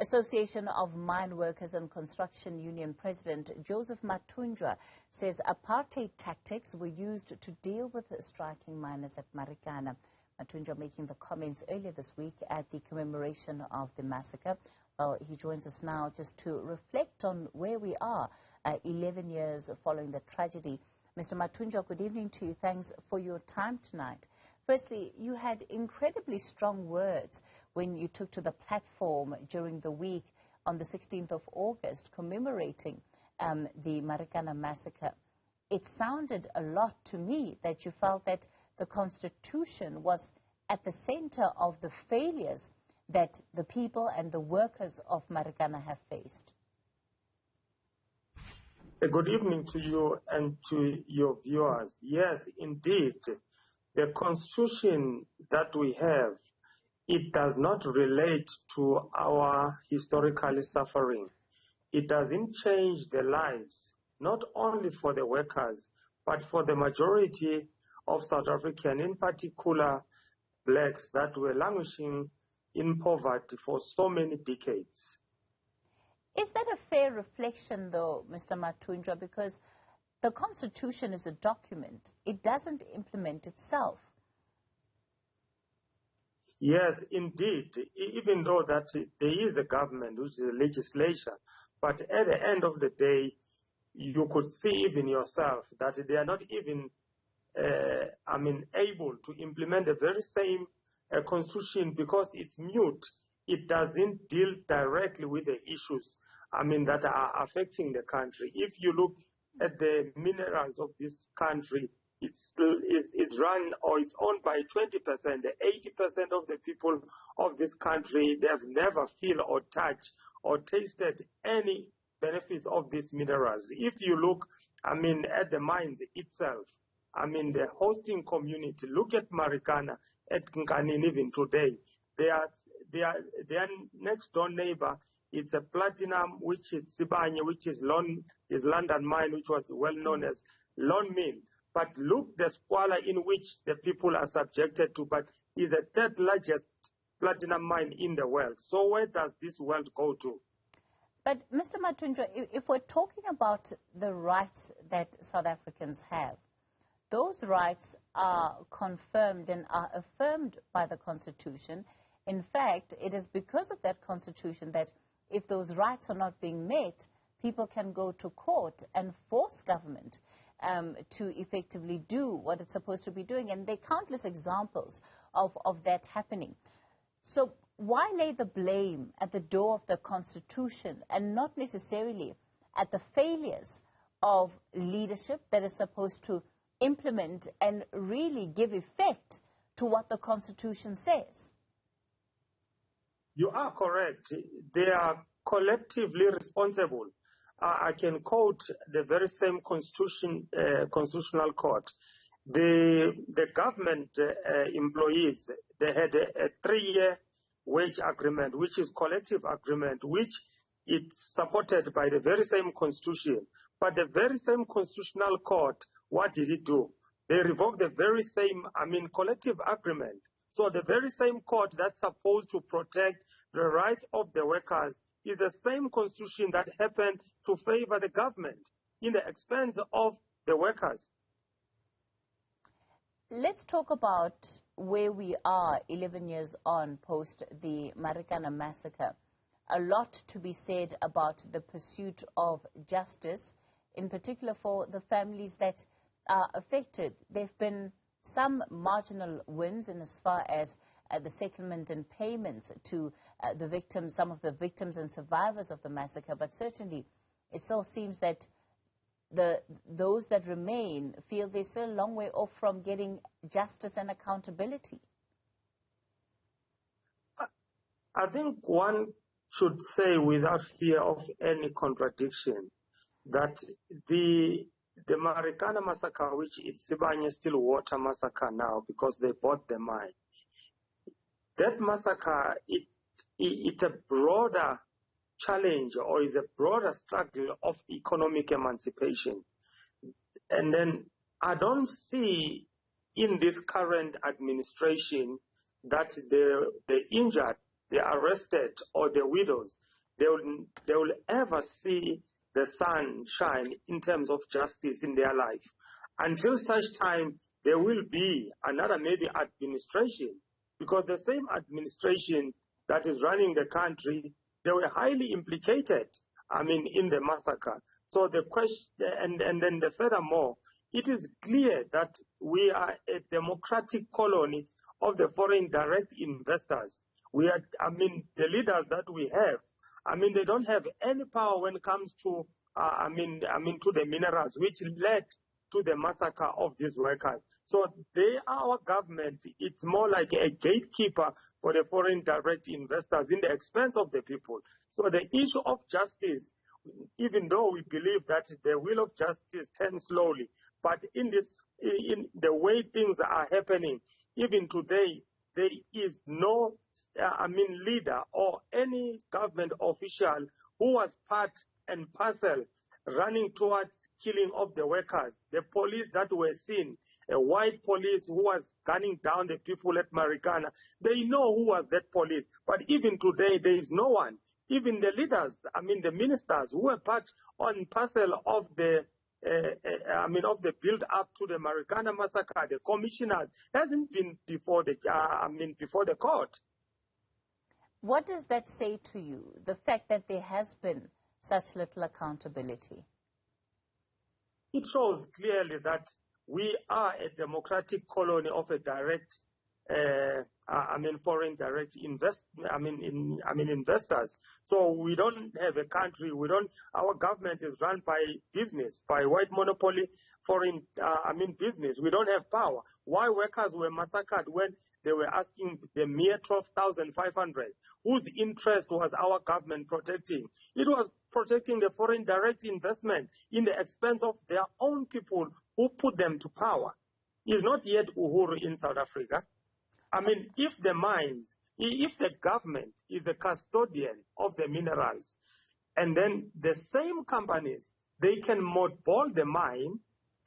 Association of Mineworkers and Construction Union President Joseph Mathunjwa says apartheid tactics were used to deal with striking miners at Marikana. Mathunjwa making the comments earlier this week at the commemoration of the massacre. Well, he joins us now just to reflect on where we are 11 years following the tragedy. Mr. Mathunjwa, good evening to you. Thanks for your time tonight. Firstly, you had incredibly strong words when you took to the platform during the week on the 16th of August commemorating the Marikana massacre. It sounded a lot to me that you felt that the Constitution was at the center of the failures that the people and the workers of Marikana have faced. Good evening to you and to your viewers. Yes, indeed, the Constitution that we have, it does not relate to our historical suffering. It doesn't change the lives, not only for the workers, but for the majority of South African, in particular blacks that were languishing in poverty for so many decades. Is that a fair reflection, though, Mr. Mathunjwa, because the Constitution is a document. It doesn't implement itself. Yes, indeed, even though that there is a government, which is a legislature, but at the end of the day, you could see even yourself that they are not even, able to implement the very same Constitution because it's mute. It doesn't deal directly with the issues, that are affecting the country. If you look at the minerals of this country, it's run or it's owned by 20%. 80% of the people of this country, they have never feel or touched or tasted any benefits of these minerals. If you look, at the mines itself, the hosting community, look at Marikana, at Nkanin even today, their next door neighbor, it's a platinum, which is Sibanye, which is London mine, which was well known as Lone Mill. But look the squalor in which the people are subjected to, but is the third largest platinum mine in the world. So where does this world go to? But Mr. Mathunjwa, if we're talking about the rights that South Africans have, those rights are confirmed and are affirmed by the Constitution. In fact, it is because of that Constitution that if those rights are not being met, people can go to court and force government to effectively do what it's supposed to be doing. And there are countless examples of that happening. So why lay the blame at the door of the Constitution and not necessarily at the failures of leadership that is supposed to implement and really give effect to what the Constitution says? You are correct. They are collectively responsible. I can quote the very same constitutional court. The government employees, they had a 3-year wage agreement, which is collective agreement, which it's supported by the very same constitution. But the very same constitutional court, what did it do? They revoked the very same, collective agreement. So the very same court that's supposed to protect the rights of the workers is the same constitution that happened to favor the government in the expense of the workers. Let's talk about where we are 11 years on post the Marikana massacre. A lot to be said about the pursuit of justice, in particular for the families that are affected. There have been some marginal wins in as far as the settlement and payments to the victims, some of the victims and survivors of the massacre, but certainly it still seems that those that remain feel they're still a long way off from getting justice and accountability. I think one should say without fear of any contradiction that the Marikana massacre, which is Sibanye Stillwater massacre now because they bought the mine, that massacre, it's a broader challenge or is a broader struggle of economic emancipation. And then I don't see in this current administration that the injured, the arrested or the widows, they will ever see the sun shine in terms of justice in their life. Until such time, there will be another maybe administration, because the same administration that is running the country, they were highly implicated, in the massacre. So the question, and then furthermore, it is clear that we are a democratic colony of the foreign direct investors. We are, the leaders that we have, they don't have any power when it comes to, to the minerals, which led to the massacre of these workers. So they are our government. It's more like a gatekeeper for the foreign direct investors in the expense of the people. So the issue of justice, even though we believe that the wheel of justice turns slowly, but in the way things are happening, even today, there is no, leader or any government official who was part and parcel running towards killing of the workers. The police that were seen, a white police who was gunning down the people at Marikana, they know who was that police. But even today, there is no one. Even the leaders, the ministers who were part and parcel of the of the build-up to the Marikana massacre, the commissioners, hasn't been before the, before the court. What does that say to you, the fact that there has been such little accountability? It shows clearly that we are a democratic colony of a direct, foreign direct investors. So we don't have a country. Our government is run by business, by white monopoly, foreign, business. We don't have power. Why workers were massacred when they were asking the mere 12,500? Whose interest was our government protecting? It was protecting the foreign direct investment in the expense of their own people who put them to power. It's not yet Uhuru in South Africa. If the mines, if the government is the custodian of the minerals, and then the same companies, they can mothball the mine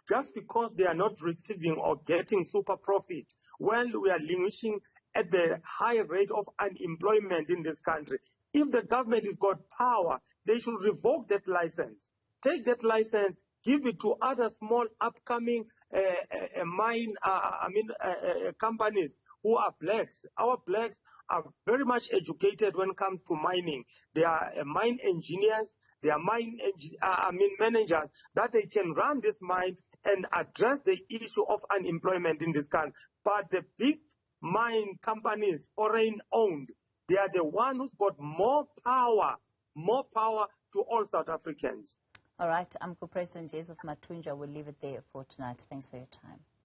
just because they are not receiving or getting super profit, when we are languishing at the high rate of unemployment in this country. If the government has got power, they should revoke that license. Take that license, give it to other small upcoming companies who are blacks. Our blacks are very much educated when it comes to mining. They are mine engineers, they are managers, that they can run this mine and address the issue of unemployment in this country. But the big mine companies, foreign owned, they are the one who's got more power to all South Africans. All right, AMCU President Joseph Mathunjwa will leave it there for tonight. Thanks for your time.